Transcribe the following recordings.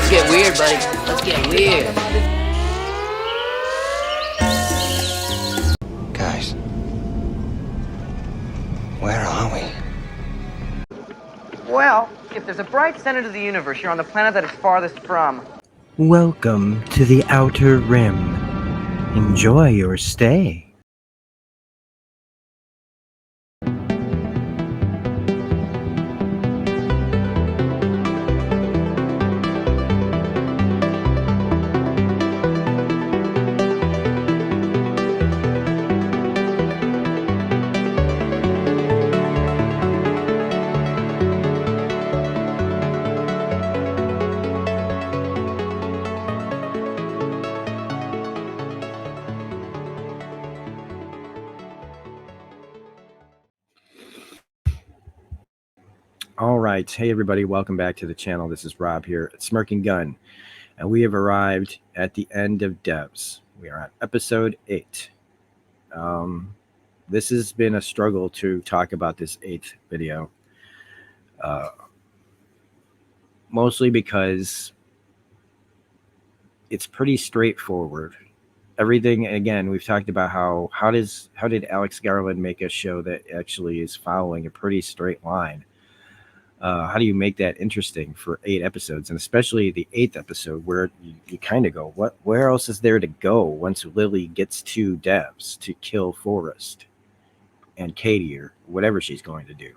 Let's get weird, buddy. Let's get weird. Guys, where are we? Well, if there's a bright center to the universe, you're on the planet that it's farthest from. Welcome to the Outer Rim. Enjoy your stay. All right. Hey, everybody. Welcome back to the channel. This is Rob here at Smirking Gun. And we have arrived at the end of DEVS. We are on episode 8. This has been a struggle to talk about this 8th video. Mostly because it's pretty straightforward. Everything, again, we've talked about how did Alex Garland make a show that actually is following a pretty straight line? How do you make that interesting for 8 episodes, and especially the 8th episode where you kind of go, where else is there to go once Lily gets to DEVS to kill Forrest and Katie or whatever she's going to do?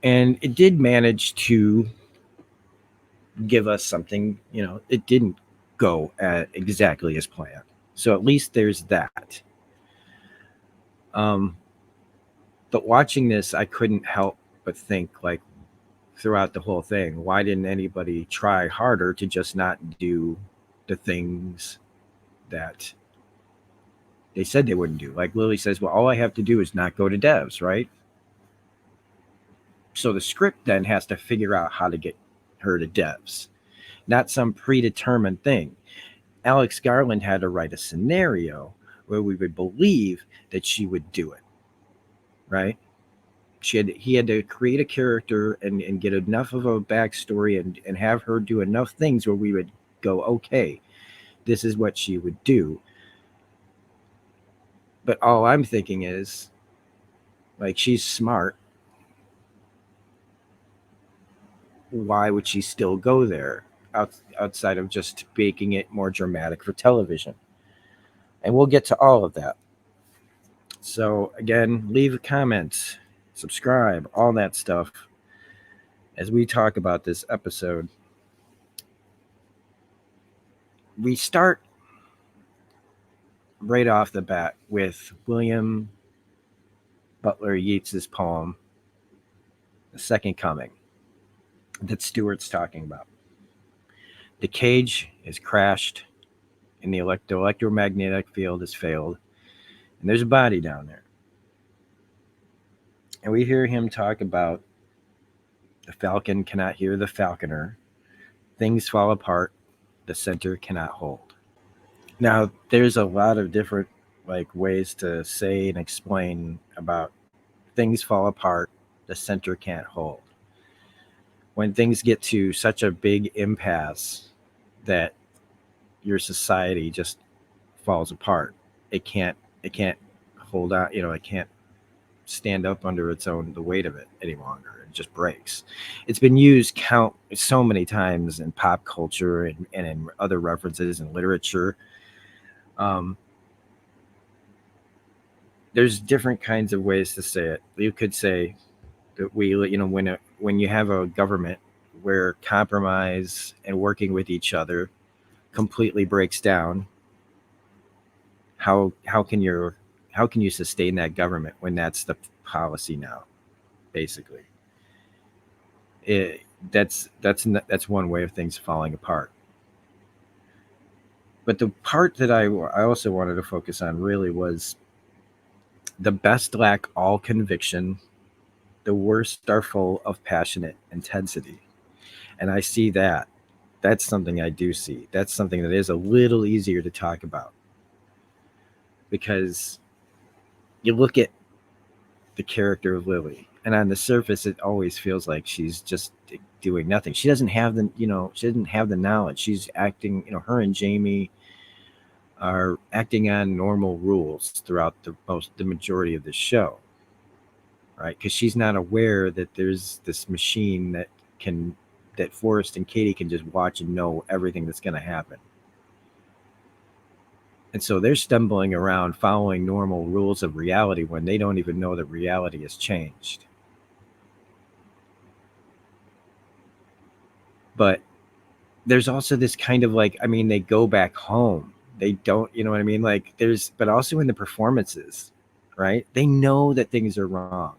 And it did manage to give us something. It didn't go exactly as planned, so at least there's that. But watching this, I couldn't help but think, like, throughout the whole thing, why didn't anybody try harder to just not do the things that they said they wouldn't do? Like Lily says, well, all I have to do is not go to DEVS, right? So the script then has to figure out how to get her to DEVS, not some predetermined thing. Alex Garland had to write a scenario where we would believe that she would do it, right? He had to create a character and get enough of a backstory and have her do enough things where we would go, okay, this is what she would do. But all I'm thinking is, like, she's smart. Why would she still go there outside of just making it more dramatic for television? And we'll get to all of that. So again, leave a comment, subscribe, all that stuff as we talk about this episode. We start right off the bat with William Butler Yeats's poem, The Second Coming, that Stewart's talking about. The cage is crashed and the electromagnetic field has failed, and there's a body down there. And we hear him talk about the falcon cannot hear the falconer. Things fall apart. The center cannot hold. Now, there's a lot of different ways to say and explain about things fall apart. The center can't hold. When things get to such a big impasse that your society just falls apart, it can't hold out. It can't stand up under the weight of it any longer. It just breaks. It's been used so many times in pop culture and in other references in literature. There's different kinds of ways to say it. You could say that when you have a government where compromise and working with each other completely breaks down, how can you sustain that government when that's the policy now? Basically, that's one way of things falling apart. But the part that I also wanted to focus on really was the best lack all conviction, the worst are full of passionate intensity. And I see that. That's something I do see. That's something that is a little easier to talk about, because you look at the character of Lily, and on the surface, it always feels like she's just doing nothing. She doesn't have the knowledge. She's acting, her and Jamie are acting on normal rules throughout the majority of the show, right? Because she's not aware that there's this machine that Forrest and Katie can just watch and know everything that's going to happen. And so they're stumbling around following normal rules of reality when they don't even know that reality has changed. But there's also this kind of like, they go back home. They don't, you know what I mean? Like but also in the performances, right? They know that things are wrong.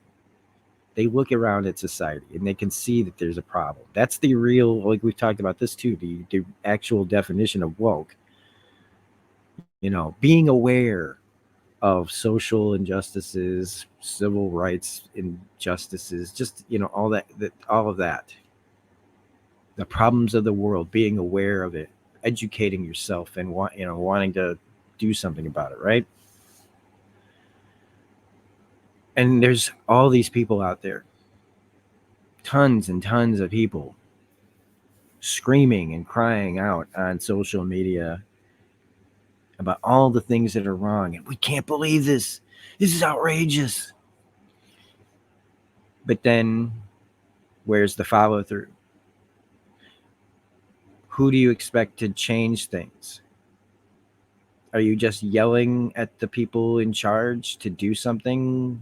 They look around at society and they can see that there's a problem. That's the real, like we've talked about this too, the actual definition of woke. Being aware of social injustices, civil rights injustices, just, all of that. The problems of the world, being aware of it, educating yourself and wanting to do something about it, right? And there's all these people out there, tons and tons of people screaming and crying out on social media about all the things that are wrong. And we can't believe this. This is outrageous. But then where's the follow through? Who do you expect to change things? Are you just yelling at the people in charge to do something?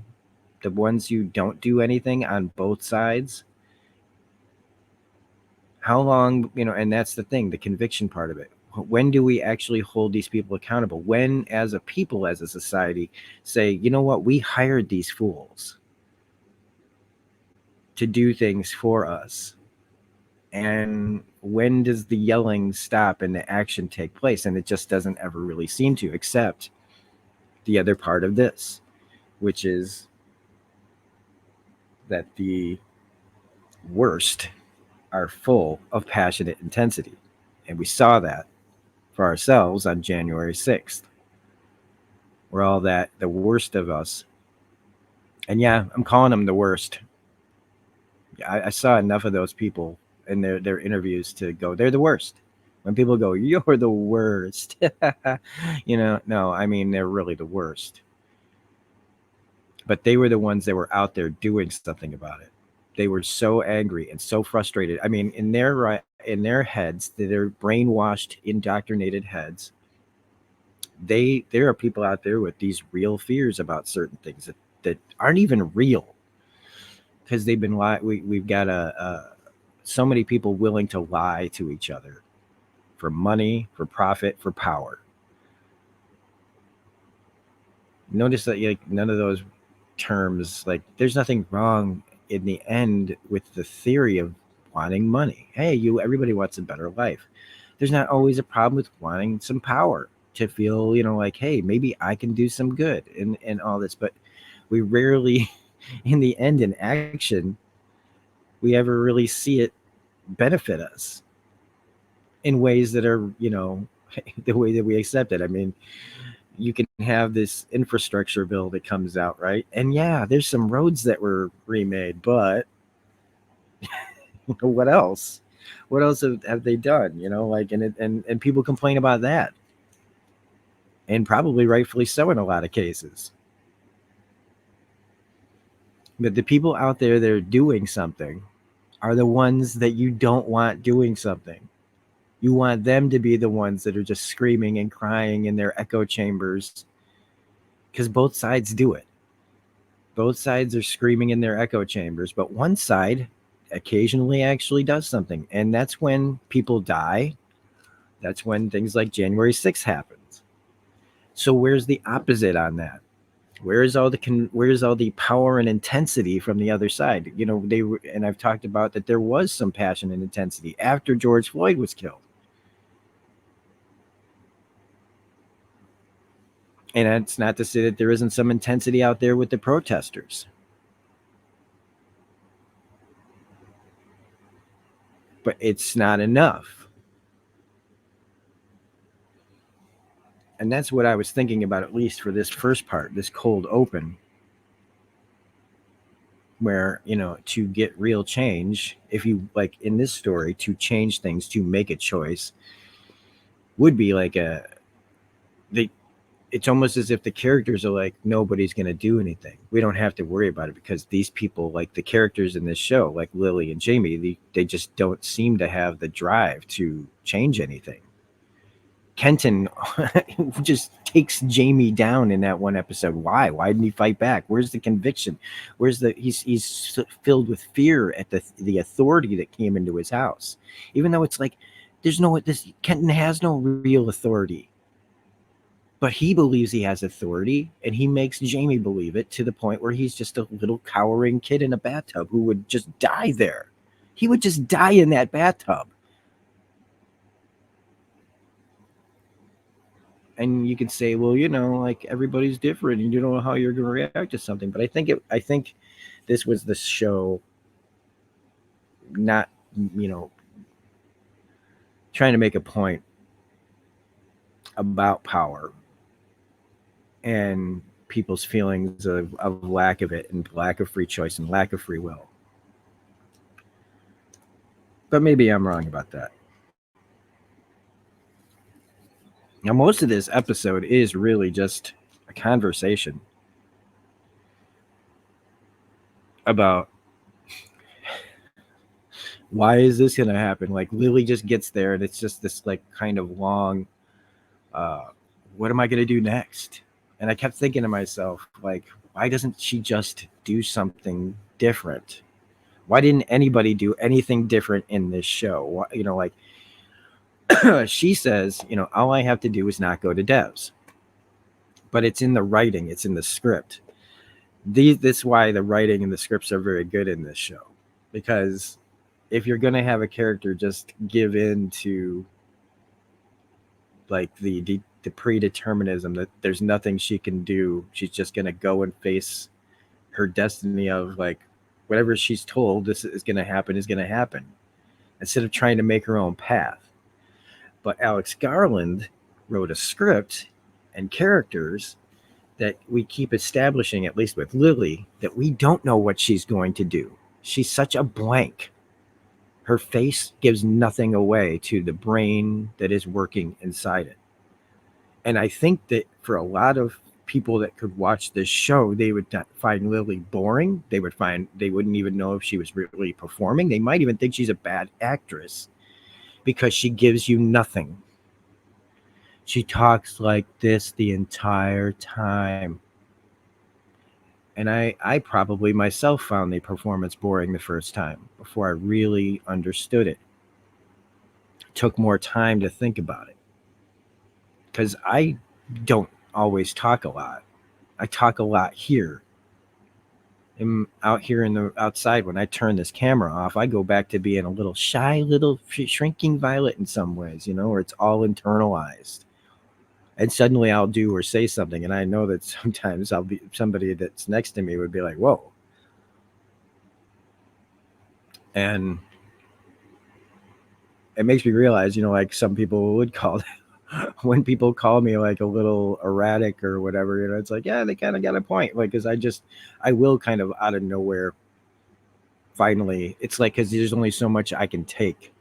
The ones who don't do anything on both sides? How long, and that's the thing, the conviction part of it. When do we actually hold these people accountable? When, as a people, as a society, say, you know what, we hired these fools to do things for us. And when does the yelling stop and the action take place? And it just doesn't ever really seem to, except the other part of this, which is that the worst are full of passionate intensity. And we saw that for ourselves on January 6th. We're all the worst of us. And yeah, I'm calling them the worst. I saw enough of those people in their interviews to go, they're the worst. When people go, you're the worst, no, they're really the worst. But they were the ones that were out there doing something about it. They were so angry and so frustrated. In their heads, their brainwashed, indoctrinated heads, there are people out there with these real fears about certain things that aren't even real, because they've been we've got so many people willing to lie to each other for money, for profit, for power. Notice that none of those terms, there's nothing wrong in the end with the theory of wanting money. Hey, everybody wants a better life. There's not always a problem with wanting some power to feel, hey, maybe I can do some good and all this. But we rarely, in the end, in action, we ever really see it benefit us in ways that are, the way that we accept it. You can have this infrastructure bill that comes out, right? And yeah, there's some roads that were remade, but what else? What else have they done? And people complain about that, and probably rightfully so in a lot of cases. But the people out there that are doing something are the ones that you don't want doing something. You want them to be the ones that are just screaming and crying in their echo chambers, because both sides do it. Both sides are screaming in their echo chambers, but one side occasionally actually does something. And that's when people die. That's when things like January 6th happens. So where's the opposite on that? Where's all the power and intensity from the other side? And I've talked about that there was some passion and intensity after George Floyd was killed. And that's not to say that there isn't some intensity out there with the protesters. But it's not enough. And that's what I was thinking about, at least for this first part, this cold open. where, you know, to get real change, if you like in this story, to change things, to make a choice, would be like it's almost as if the characters are like, nobody's going to do anything. We don't have to worry about it because these people, like the characters in this show, like Lily and Jamie, they just don't seem to have the drive to change anything. Kenton just takes Jamie down in that one episode. Why? Why didn't he fight back? Where's the conviction? Where's the he's filled with fear at the authority that came into his house. Even though it's like there's no this Kenton has no real authority. But he believes he has authority, and he makes Jamie believe it to the point where he's just a little cowering kid in a bathtub who would just die there. He would just die in that bathtub. And you can say, well, you know, like everybody's different, and you don't know how you're going to react to something. But I think this was the show not, you know, trying to make a point about power and people's feelings of lack of it and lack of free choice and lack of free will. But maybe I'm wrong about that. Now, most of this episode is really just a conversation about why is this going to happen? Like Lily just gets there and it's just this like kind of long, what am I going to do next? And I kept thinking to myself, like, why doesn't she just do something different? Why didn't anybody do anything different in this show? Why, you know, like she says, you know, all I have to do is not go to DEVS. But it's in the writing, it's in the script. This is why the writing and the scripts are very good in this show. Because if you're going to have a character just give in to like the predeterminism that there's nothing she can do, she's just going to go and face her destiny of like whatever she's told this is going to happen instead of trying to make her own path. But Alex Garland wrote a script and characters that we keep establishing, at least with Lily, that we don't know what she's going to do. She's such a blank. Her face gives nothing away to the brain that is working inside it. And I think that for a lot of people that could watch this show, they would find Lily boring. They wouldn't even know if she was really performing. They might even think she's a bad actress because she gives you nothing. She talks like this the entire time. And I probably myself found the performance boring the first time before I really understood it. Took more time to think about it. Because I don't always talk a lot. I talk a lot here. I'm out here in the outside. When I turn this camera off, I go back to being a little shy, little shrinking violet in some ways, you know, where it's all internalized. And suddenly I'll do or say something, and I know that sometimes I'll be somebody that's next to me would be like, whoa. And it makes me realize, you know, like some people would call when people call me like a little erratic or whatever, you know, it's like, yeah, they kind of got a point. Like, cause I will kind of out of nowhere. Finally, it's like, cause there's only so much I can take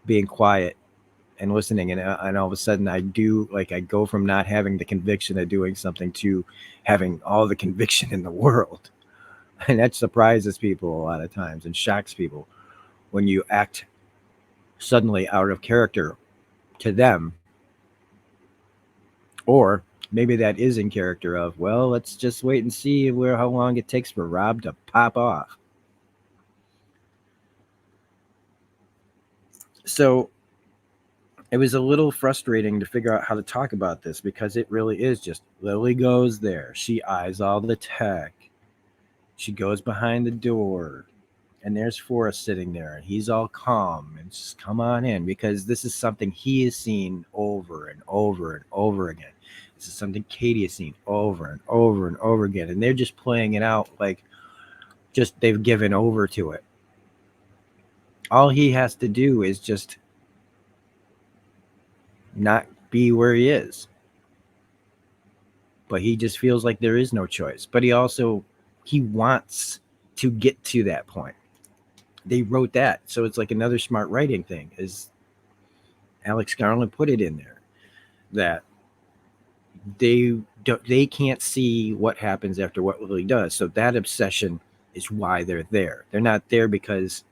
being quiet and listening. And all of a sudden I go from not having the conviction of doing something to having all the conviction in the world. And that surprises people a lot of times and shocks people when you act suddenly out of character to them, or maybe that is in character of, well, let's just wait and see how long it takes for Rob to pop off. So it was a little frustrating to figure out how to talk about this because it really is just Lily goes there, she eyes all the tech, she goes behind the door, and there's Forrest sitting there, and he's all calm and just come on in, because this is something he has seen over and over and over again. This is something Katie has seen over and over and over again, and they're just playing it out like just they've given over to it. All he has to do is just not be where he is. But he just feels like there is no choice. But he wants to get to that point. They wrote that. So it's like another smart writing thing, is Alex Garland put it in there that they can't see what happens after what Lily does. So that obsession is why they're there. They're not there because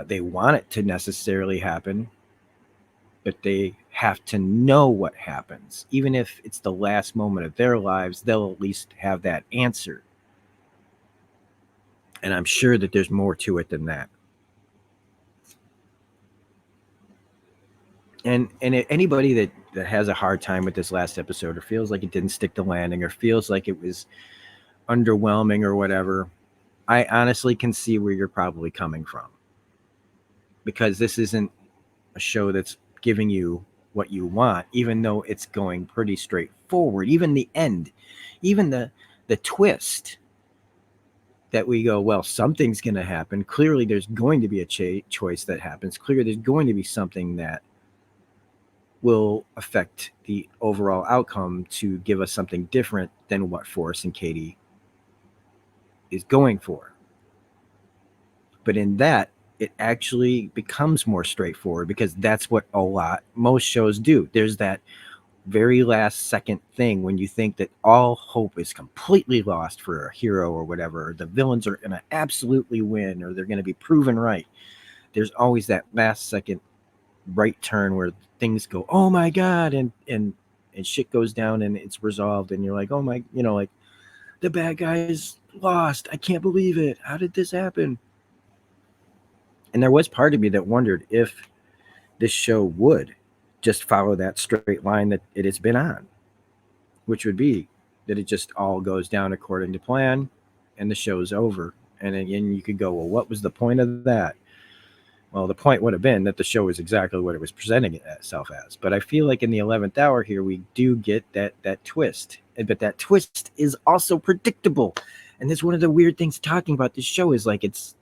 they want it to necessarily happen, but they have to know what happens. Even if it's the last moment of their lives, they'll at least have that answer. And I'm sure that there's more to it than that. And anybody that has a hard time with this last episode, or feels like it didn't stick the landing, or feels like it was underwhelming or whatever, I honestly can see where you're probably coming from, because this isn't a show that's giving you what you want, even though it's going pretty straightforward. Even the end, even the twist that we go, well, something's going to happen. Clearly there's going to be a choice that happens. Clearly there's going to be something that will affect the overall outcome to give us something different than what Forrest and Katie is going for. But in that, it actually becomes more straightforward, because that's what most shows do. There's that very last second thing when you think that all hope is completely lost for a hero or whatever, or the villains are going to absolutely win, or they're going to be proven right. There's always that last second right turn where things go, oh my God, and shit goes down and it's resolved, and you're like, oh my, like, the bad guys lost. I can't believe it. How did this happen? And there was part of me that wondered if this show would just follow that straight line that it has been on, which would be that it just all goes down according to plan and the show's over. And again, you could go, well, what was the point of that? Well, the point would have been that the show was exactly what it was presenting itself as. But I feel like in the 11th hour here, we do get that twist. But that twist is also predictable. And that's one of the weird things talking about this show, is like it's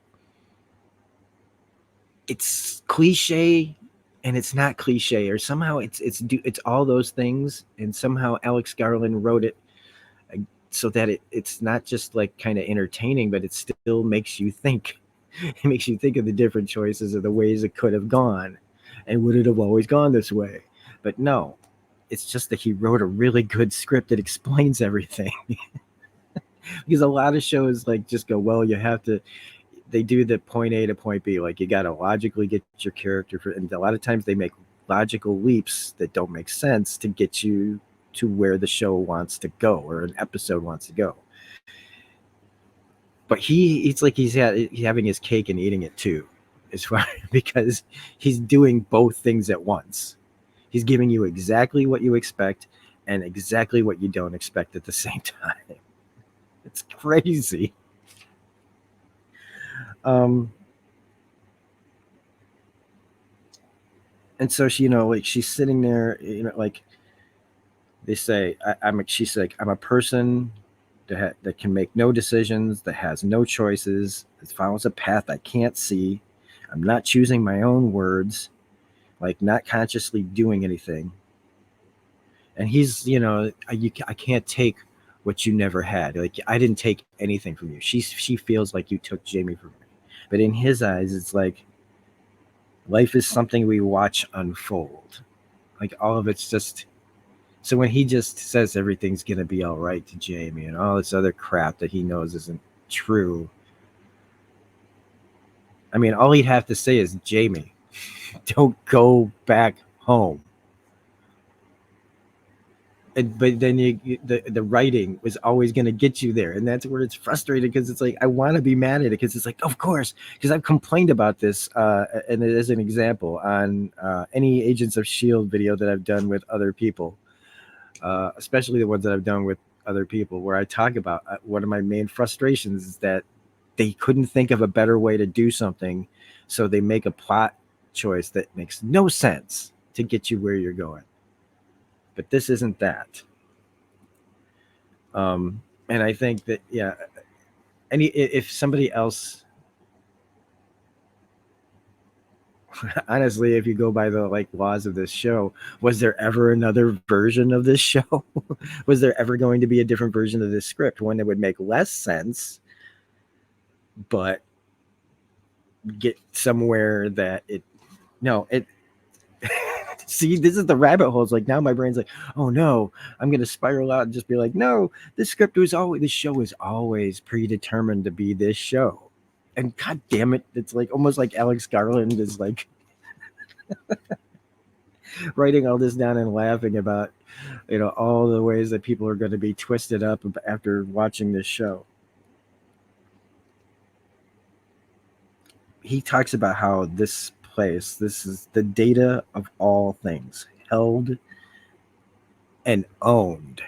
cliche and it's not cliche, or somehow it's all those things. And somehow Alex Garland wrote it so that it's not just like kind of entertaining, but it still makes you think. It makes you think of the different choices of the ways it could have gone, and would it have always gone this way? But no, it's just that he wrote a really good script that explains everything. Because a lot of shows like just go, well, they do the point A to point B. Like, you got to logically get your character and a lot of times they make logical leaps that don't make sense to get you to where the show wants to go, or an episode wants to go. But it's like he's having his cake and eating it too, as far because he's doing both things at once. He's giving you exactly what you expect and exactly what you don't expect at the same time. It's crazy. And so she, like, she's sitting there, like they say, she's like, I'm a person that can make no decisions, that has no choices, that follows a path I can't see. I'm not choosing my own words, like not consciously doing anything. And he's, I can't take what you never had. Like, I didn't take anything from you. She feels like you took Jamie from me. But in his eyes, it's like life is something we watch unfold. Like, all of it's just. So when he just says everything's going to be all right to Jamie and all this other crap that he knows isn't true, I mean, all he'd have to say is, Jamie, don't go back home. But then the writing was always going to get you there. And that's where it's frustrating, because it's like, I want to be mad at it, because it's like, of course, because I've complained about this. And as an example, on any Agents of S.H.I.E.L.D. video that I've done with other people, especially the ones that I've done with other people, where I talk about one of my main frustrations is that they couldn't think of a better way to do something. So they make a plot choice that makes no sense to get you where you're going. But this isn't that. And I think that, yeah, if somebody else honestly, if you go by the like laws of this show, was there ever another version of this show? Was there ever going to be a different version of this script, one that would make less sense, but get somewhere that it no it see, this is the rabbit holes. Like now my brain's like, oh no, I'm gonna spiral out and just be like, no, this show was always predetermined to be this show. And god damn it, it's like almost like Alex Garland is like writing all this down and laughing about, all the ways that people are going to be twisted up after watching this show. He talks about how this place, this is the data of all things, held and owned.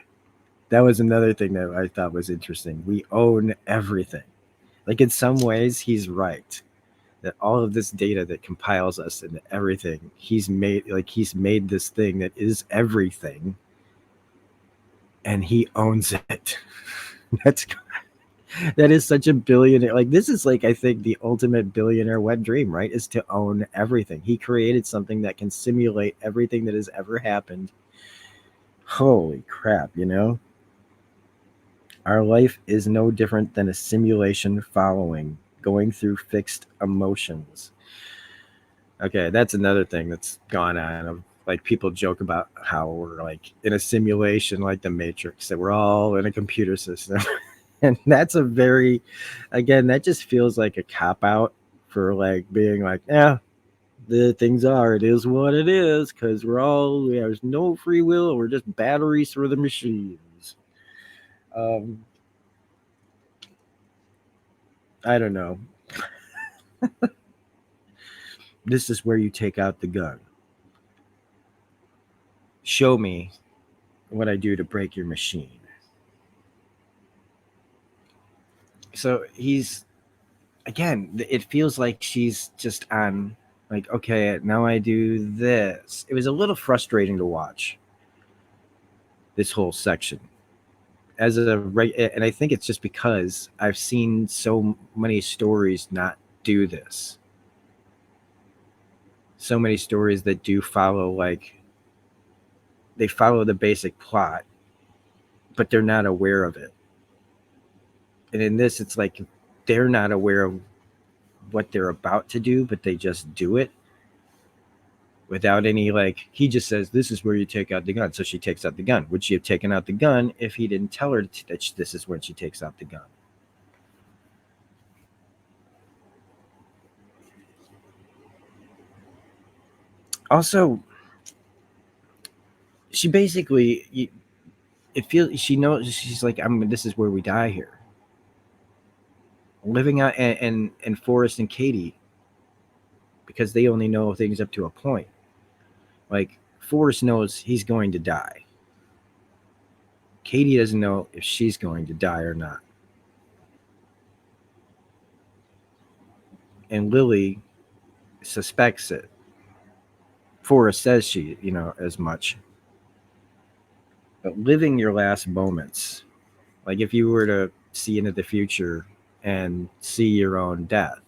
That was another thing that I thought was interesting. We own everything. Like in some ways, he's right. That all of this data that compiles us into everything, he's made this thing that is everything, and he owns it. That is such a billionaire. Like this is like, I think, the ultimate billionaire wet dream, right? Is to own everything. He created something that can simulate everything that has ever happened. Holy crap, Our life is no different than a simulation going through fixed emotions. Okay, that's another thing that's gone on. Like people joke about how we're like in a simulation like the Matrix, that we're all in a computer system. And that's that just feels like a cop-out for like being like, the things it is what it is, because there's no free will, we're just batteries for the machines. I don't know. This is where you take out the gun. Show me what I do to break your machine. So it feels like she's just on like, okay, now I do this. It was a little frustrating to watch this whole section and I think it's just because I've seen so many stories not do this. So many stories that do follow, like they follow the basic plot, but they're not aware of it. And in this, it's like they're not aware of what they're about to do, but they just do it without any, like, he just says, this is where you take out the gun. So she takes out the gun. Would she have taken out the gun if he didn't tell her that this is when she takes out the gun? Also, she basically, she knows, she's like, this is where we die here. Living out and Forrest and Katie, because they only know things up to a point. Like, Forrest knows he's going to die. Katie doesn't know if she's going to die or not. And Lily suspects it. Forrest says she, as much. But living your last moments, like if you were to see into the future and see your own death,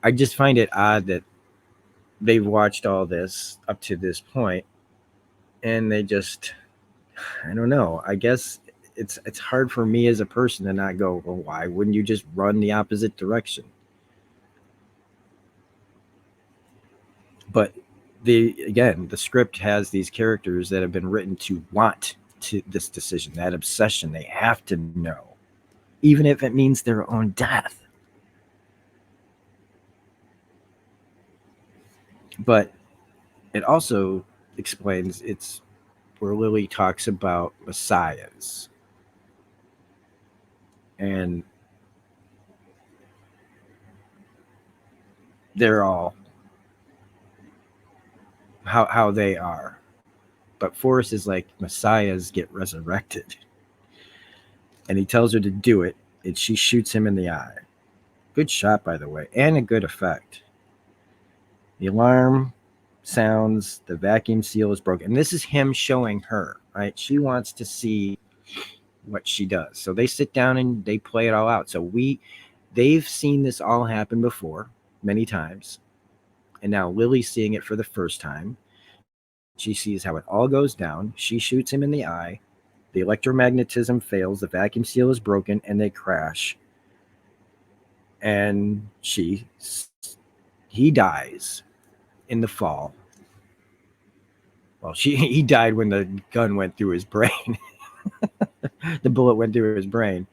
I just find it odd that they've watched all this up to this point and they just, I don't know. I guess it's hard for me as a person to not go, well, why wouldn't you just run the opposite direction? But the script has these characters that have been written to want this decision, that obsession. They have to know, even if it means their own death. But it also explains, it's where Lily talks about messiahs. And they're all how they are. But Forrest is like, messiahs get resurrected. And he tells her to do it, and she shoots him in the eye. Good shot, by the way, and a good effect. The alarm sounds, the vacuum seal is broken. And this is him showing her, right? She wants to see what she does. So they sit down and they play it all out. So they've seen this all happen before. many times. And now Lily's seeing it for the first time. She sees how it all goes down. She shoots him in the eye. The electromagnetism fails. The vacuum seal is broken, and they crash. And he dies in the fall. Well, he died when the gun went through his brain. The bullet went through his brain.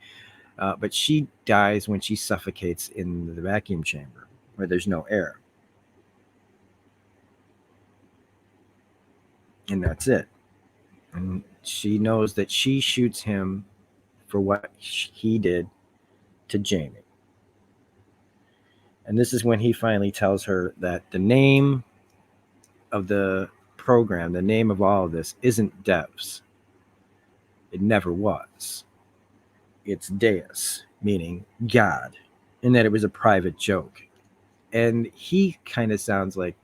But she dies when she suffocates in the vacuum chamber where there's no air. And that's it. And she knows that she shoots him for what he did to Jamie. And this is when he finally tells her that the name of the program, the name of all of this, isn't DEVS. It never was. It's Deus, meaning God, and that it was a private joke. And he kind of sounds like,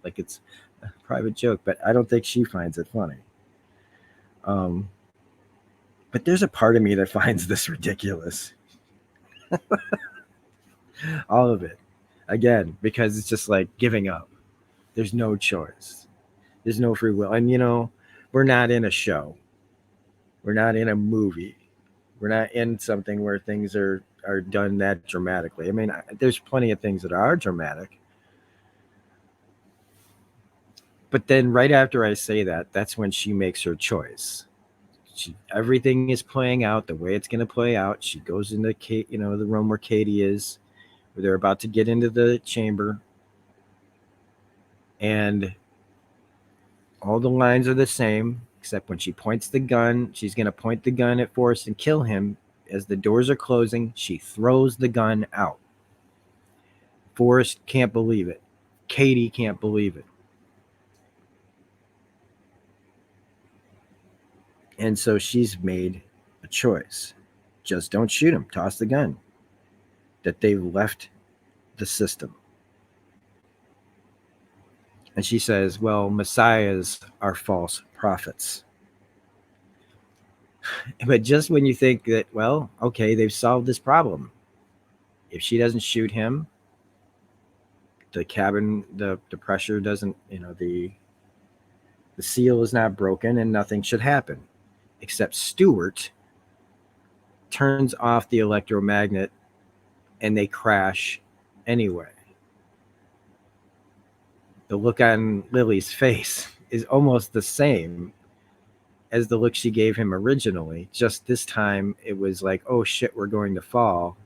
like it's a private joke, but I don't think she finds it funny. But there's a part of me that finds this ridiculous. All of it. Again, because it's just like giving up. There's no choice. There's no free will. And, we're not in a show. We're not in a movie. We're not in something where things are done that dramatically. I mean, there's plenty of things that are dramatic. But then right after I say that, that's when she makes her choice. Everything is playing out the way it's going to play out. She goes into the room where Katie is, where they're about to get into the chamber. And all the lines are the same, except when she points the gun, she's going to point the gun at Forrest and kill him. As the doors are closing, she throws the gun out. Forrest can't believe it. Katie can't believe it. And so she's made a choice. Just don't shoot him. Toss the gun. That they've left the system. And she says, well, messiahs are false prophets. But just when you think that, well, okay, they've solved this problem. If she doesn't shoot him, the cabin, the pressure doesn't, the seal is not broken and nothing should happen. Except Stewart turns off the electromagnet and they crash anyway. The look on Lily's face is almost the same as the look she gave him originally. Just this time it was like, oh shit, we're going to fall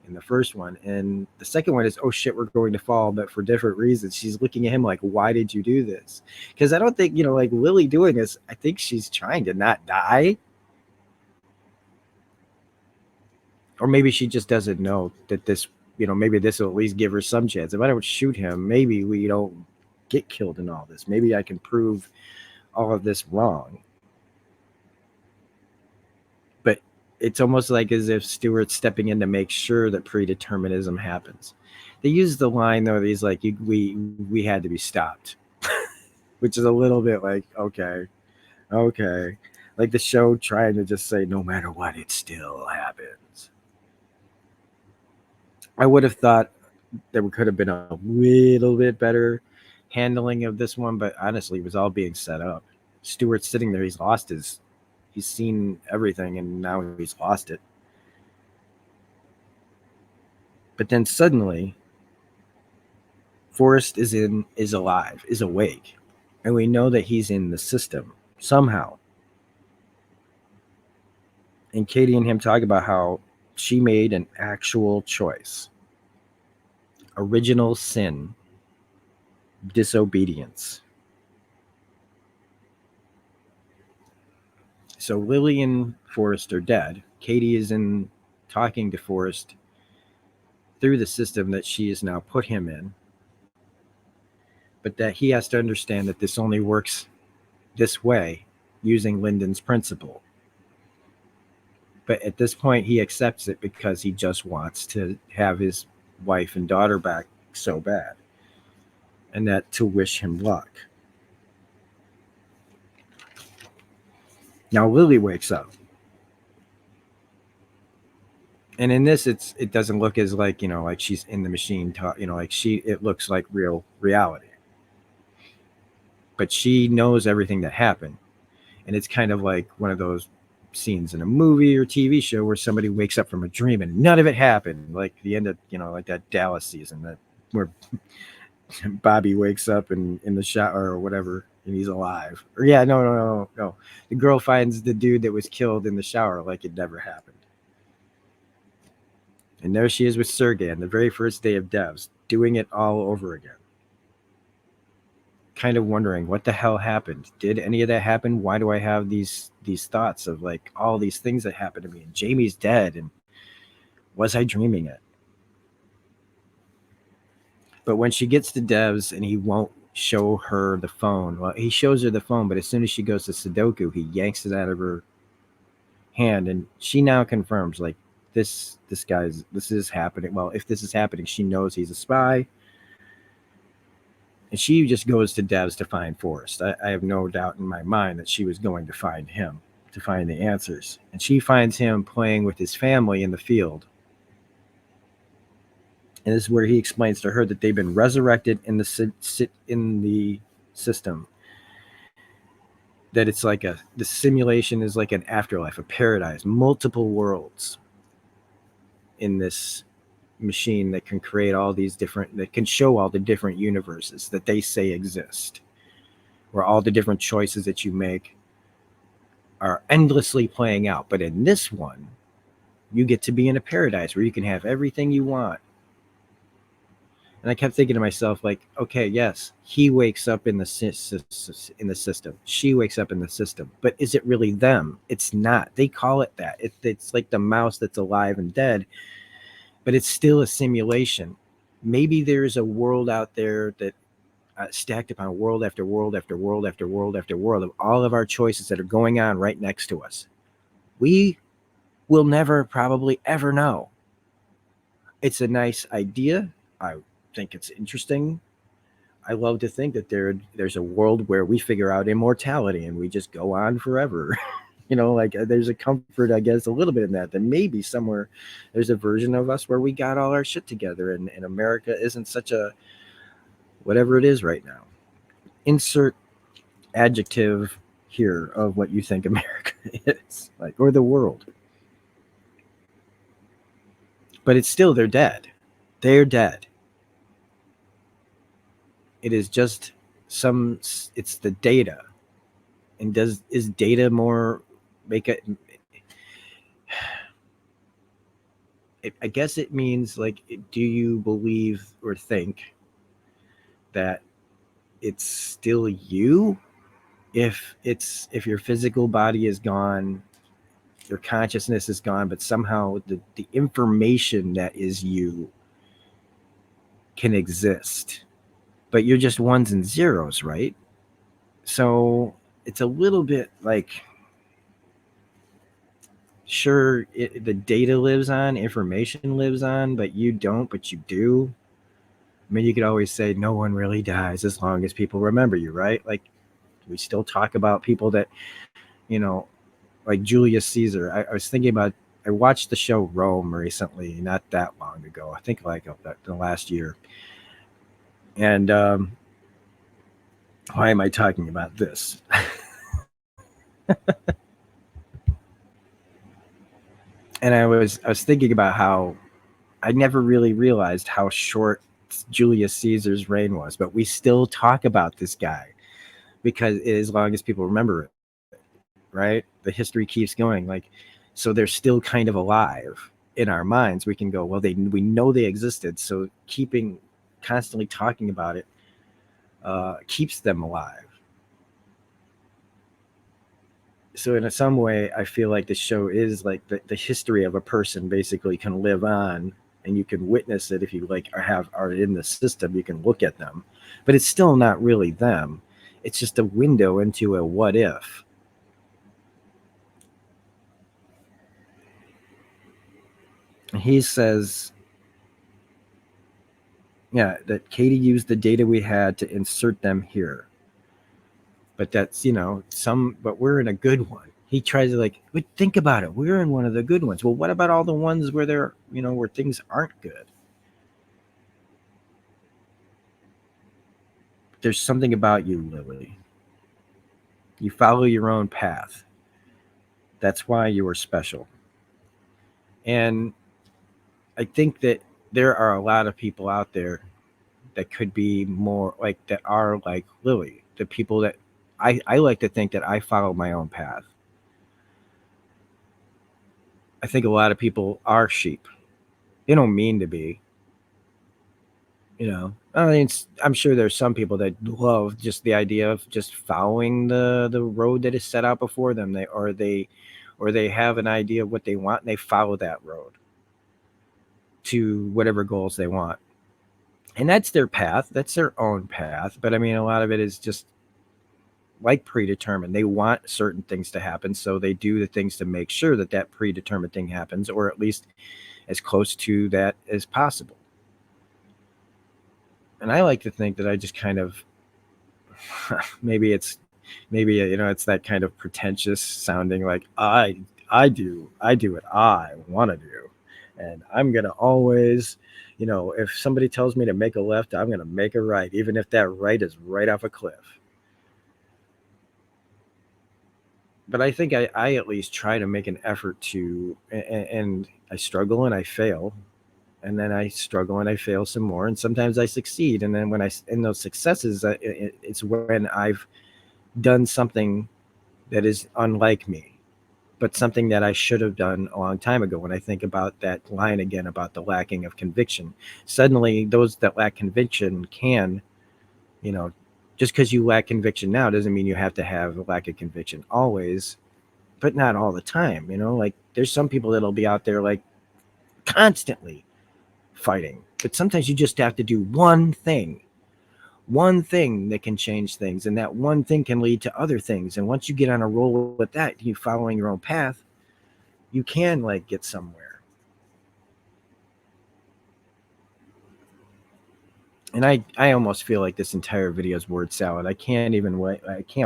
in the first one. And the second one is, oh shit, we're going to fall, but for different reasons. She's looking at him like, why did you do this? Because I don't think, like Lily doing this, I think she's trying to not die. Or maybe she just doesn't know that this, maybe this will at least give her some chance. If I don't shoot him, maybe we don't get killed in all this. Maybe I can prove all of this wrong. But it's almost like as if Stewart's stepping in to make sure that predeterminism happens. They use the line though, he's like, we had to be stopped. Which is a little bit like, okay. Like the show trying to just say, no matter what, it still happens. I would have thought there could have been a little bit better handling of this one, but honestly, it was all being set up. Stewart's sitting there, he's seen everything, and now he's lost it. But then suddenly, Forrest is alive, is awake, and we know that he's in the system somehow. And Katie and him talk about how she made an actual choice. Original sin. Disobedience. So Lily and Forrest are dead. Katie is talking to Forrest through the system that she has now put him in. But that he has to understand that this only works this way using Lyndon's principle. But at this point, he accepts it because he just wants to have his wife and daughter back so bad. And that to wish him luck. Now Lily wakes up. And in this, it doesn't look as like, like she's in the machine, like it looks like real reality. But she knows everything that happened. And it's kind of like one of those scenes in a movie or TV show where somebody wakes up from a dream and none of it happened. Like the end of, like that Dallas season where Bobby wakes up in the shower or whatever and he's alive. Or yeah, no. The girl finds the dude that was killed in the shower like it never happened. And there she is with Sergey on the very first day of DEVS, doing it all over again. Kind of wondering what the hell happened. Did any of that happen? Why do I have these thoughts of like all these things that happened to me? And Jamie's dead, and was I dreaming it? But when she gets to DEVS and he won't show her the phone, well, he shows her the phone, but as soon as she goes to Sudoku, he yanks it out of her hand, and she now confirms like this is happening. Well, if this is happening, she knows he's a spy. And she just goes to DEVS to find Forrest. I have no doubt in my mind that she was going to find him, to find the answers. And she finds him playing with his family in the field. And this is where he explains to her that they've been resurrected in the system. That it's like the simulation is like an afterlife, a paradise, multiple worlds in this machine that can create all these different, that can show all the different universes that they say exist, where all the different choices that you make are endlessly playing out. But in this one, you get to be in a paradise where you can have everything you want. And I kept thinking to myself, like, okay, yes, he wakes up in the system. She wakes up in the system. But is it really them? It's not. They call it that. It's like the mouse that's alive and dead, but it's still a simulation. Maybe there's a world out there that stacked upon world after world after world after world after world of all of our choices that are going on right next to us. We will never probably ever know. It's a nice idea. I think it's interesting. I love to think that there's a world where we figure out immortality and we just go on forever. Like there's a comfort, I guess, a little bit in that maybe somewhere there's a version of us where we got all our shit together and America isn't such a whatever it is right now. Insert adjective here of what you think America is, like, or the world. But it's still, they're dead. They're dead. It is just it's the data. And is data more make it? I guess it means like, do you believe or think that it's still you? If your physical body is gone, your consciousness is gone, but somehow the information that is you can exist, but you're just ones and zeros, right? So it's a little bit like, sure, the data lives on, information lives on, but you don't, but you do. I mean, you could always say no one really dies as long as people remember you, right? Like, we still talk about people that, like Julius Caesar. I was thinking about, I watched the show Rome recently, not that long ago. I think like the last year. And why am I talking about this? And I was thinking about how I never really realized how short Julius Caesar's reign was, but we still talk about this guy because as long as people remember it, right? The history keeps going. Like, so they're still kind of alive in our minds. We can go, well, we know they existed, so constantly talking about it keeps them alive. So in some way, I feel like the show is like the history of a person basically can live on, and you can witness it if you like are in the system. You can look at them, but it's still not really them. It's just a window into a what if. He says, yeah, that Katie used the data we had to insert them here. But that's, but we're in a good one. He tries to like, but think about it. We're in one of the good ones. Well, what about all the ones where they're, where things aren't good? There's something about you, Lily. You follow your own path. That's why you are special. And I think that there are a lot of people out there that could be more like, that are like Lily, the people that I like to think that I follow my own path. I think a lot of people are sheep. They don't mean to be. I mean, I'm sure there's some people that love just the idea of just following the road that is set out before them. They have an idea of what they want and they follow that road to whatever goals they want. And that's their path. That's their own path. But I mean, a lot of it is just like predetermined. They want certain things to happen, so they do the things to make sure that that predetermined thing happens, or at least as close to that as possible. And I like to think that I just kind of, maybe it's that kind of pretentious sounding, like I do what I want to do, and I'm gonna always, if somebody tells me to make a left, I'm gonna make a right, even if that right is right off a cliff. But I think I at least try to make an effort to, and I struggle and I fail, and then I struggle and I fail some more, and sometimes I succeed, and then in those successes, it's when I've done something that is unlike me, but something that I should have done a long time ago. When I think about that line again about the lacking of conviction, suddenly those that lack conviction can, just because you lack conviction now doesn't mean you have to have a lack of conviction always, but not all the time. Like there's some people that'll be out there like constantly fighting, but sometimes you just have to do one thing that can change things, and that one thing can lead to other things. And once you get on a roll with that, you following your own path, you can like get somewhere. And I almost feel like this entire video is word salad. I can't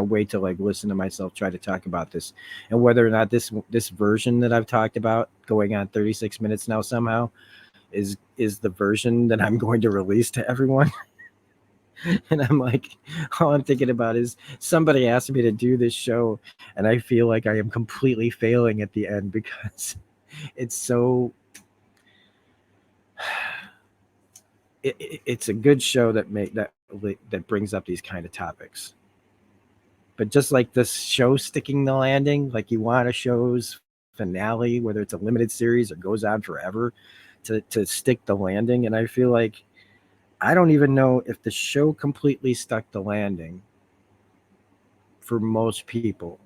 wait to like listen to myself try to talk about this, and whether or not this version that I've talked about, going on 36 minutes now, somehow is the version that I'm going to release to everyone. And I'm like, all I'm thinking about is somebody asked me to do this show, and I feel like I am completely failing at the end because it's so. It's a good show that brings up these kind of topics. But just like this show sticking the landing, like you want a show's finale, whether it's a limited series or goes on forever, to stick the landing. And I feel like I don't even know if the show completely stuck the landing for most people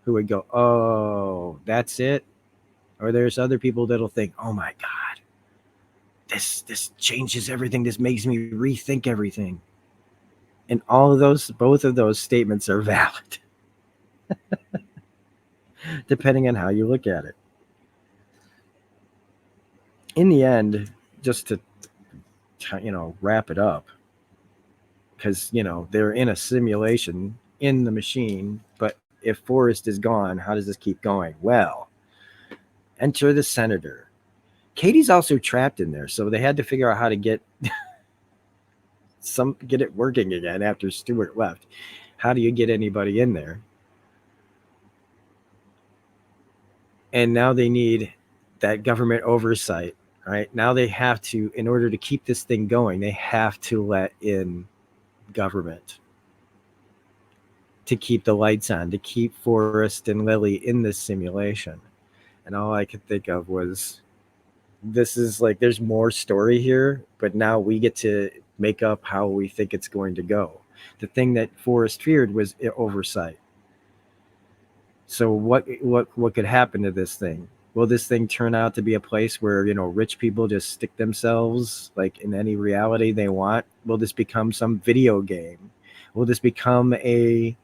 who would go, oh, that's it. Or there's other people that'll think, oh my God, this changes everything. This makes me rethink everything. And both of those statements are valid. Depending on how you look at it. In the end, just to wrap it up, because they're in a simulation in the machine, but if Forrest is gone, how does this keep going? Well, enter the senator. Katie's also trapped in there, so they had to figure out how to get it working again after Stewart left. How do you get anybody in there? And now they need that government oversight, right? Now they have to, in order to keep this thing going, they have to let in government to keep the lights on, to keep Forrest and Lily in this simulation. And all I could think of was, this is like, there's more story here, but now we get to make up how we think it's going to go. The thing that Forrest feared was oversight. So what could happen to this thing? Will this thing turn out to be a place where, rich people just stick themselves like in any reality they want? Will this become some video game? Will this become a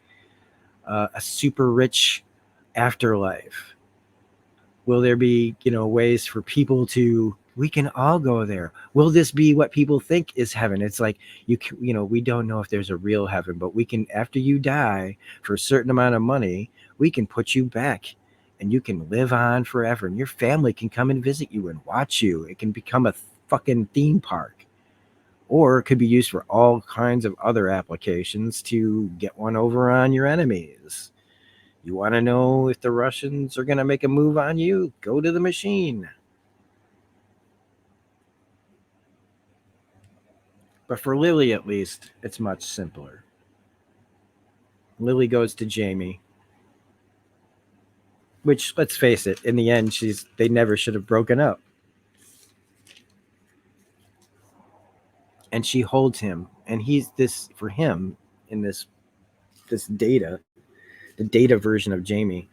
super rich afterlife? Will there be, ways for people we can all go there? Will this be what people think is heaven? It's like, we don't know if there's a real heaven, but we can, after you die for a certain amount of money, we can put you back and you can live on forever, and your family can come and visit you and watch you. It can become a fucking theme park, or it could be used for all kinds of other applications to get one over on your enemies. You want to know if the Russians are going to make a move on you? Go to the machine. But for Lily, at least, it's much simpler. Lily goes to Jamie, which, let's face it, in the end, they never should have broken up. And she holds him, and he's this, for him, in this data, the data version of Jamie,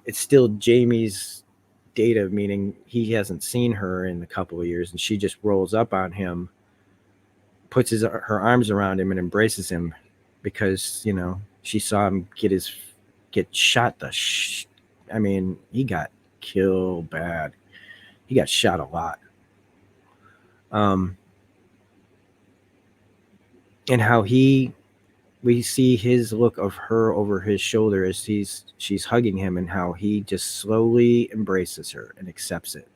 it's still Jamie's data, meaning he hasn't seen her in a couple of years, and she just rolls up on him, puts her arms around him and embraces him because, she saw him get shot. I mean, he got killed bad. He got shot a lot. And how we see his look of her over his shoulder as she's hugging him, and how he just slowly embraces her and accepts it.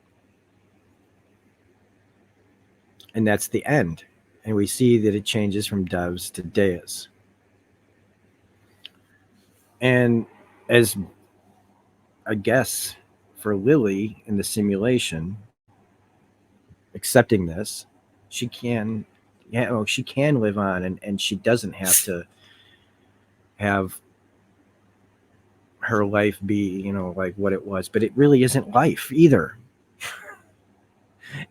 And that's the end. And we see that it changes from DEVS to DEVS. And as I guess for Lily in the simulation, accepting this, she can live on, and she doesn't have to have her life be, like what it was. But it really isn't life either.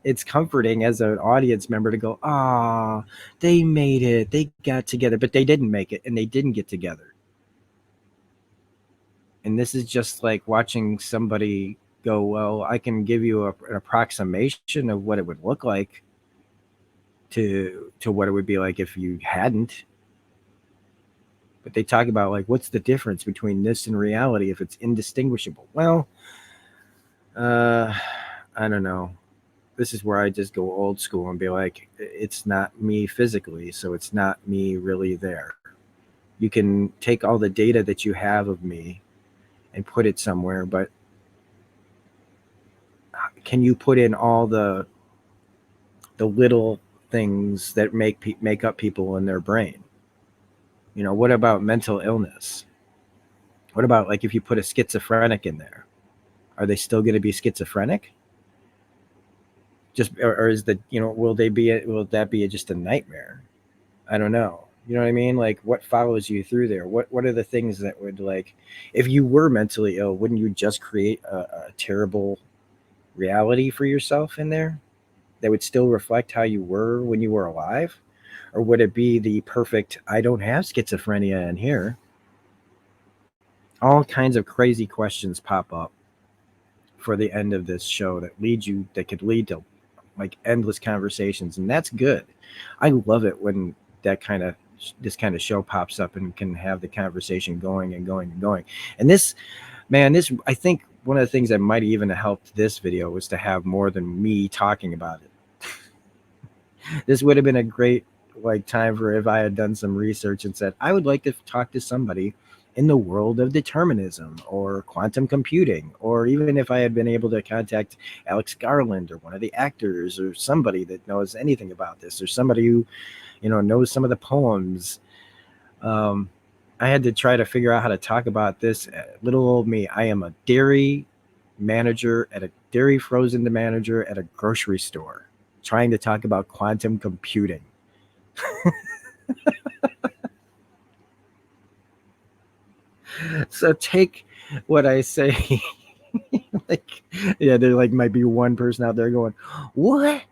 It's comforting as an audience member to go, they made it, they got together, but they didn't make it, and they didn't get together. And this is just like watching somebody go, well, I can give you an approximation of what it would look like to what it would be like if you hadn't. But they talk about, like, what's the difference between this and reality if it's indistinguishable? Well, I don't know. This is where I just go old school and be like, it's not me physically, so it's not me really there. You can take all the data that you have of me and put it somewhere, but can you put in all the little things that make up people in their brain? What about mental illness? What about, like, if you put a schizophrenic in there, are they still going to be schizophrenic? Or is will that be just a nightmare? I don't know. You know what I mean? Like, what follows you through there? What are the things that would, like, if you were mentally ill, wouldn't you just create a terrible reality for yourself in there that would still reflect how you were when you were alive? Or would it be the perfect, I don't have schizophrenia in here? All kinds of crazy questions pop up for the end of this show that could lead to, like, endless conversations. And that's good. I love it when this kind of show pops up and can have the conversation going and going and going. And this, I think one of the things that might even have helped this video was to have more than me talking about it. This would have been a great, like, time for if I had done some research and said, I would like to talk to somebody in the world of determinism or quantum computing, or even if I had been able to contact Alex Garland or one of the actors or somebody that knows anything about this, or somebody who, knows some of the poems. I had to try to figure out how to talk about this. Little old me. I am a dairy frozen manager at a grocery store, trying to talk about quantum computing. So take what I say. There might be one person out there going, what?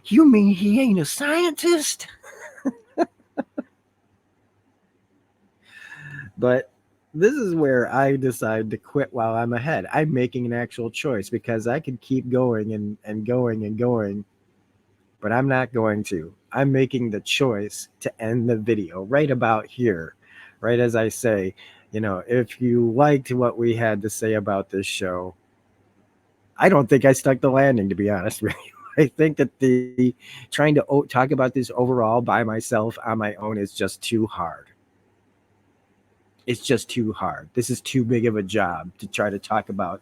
You mean he ain't a scientist? But this is where I decide to quit while I'm ahead. I'm making an actual choice because I could keep going and going and going, but I'm not going to. I'm making the choice to end the video right about here, right as I say, if you liked what we had to say about this show, I don't think I stuck the landing, to be honest with you. I think that the trying to talk about this overall by myself on my own is just too hard. It's just too hard. This is too big of a job to try to talk about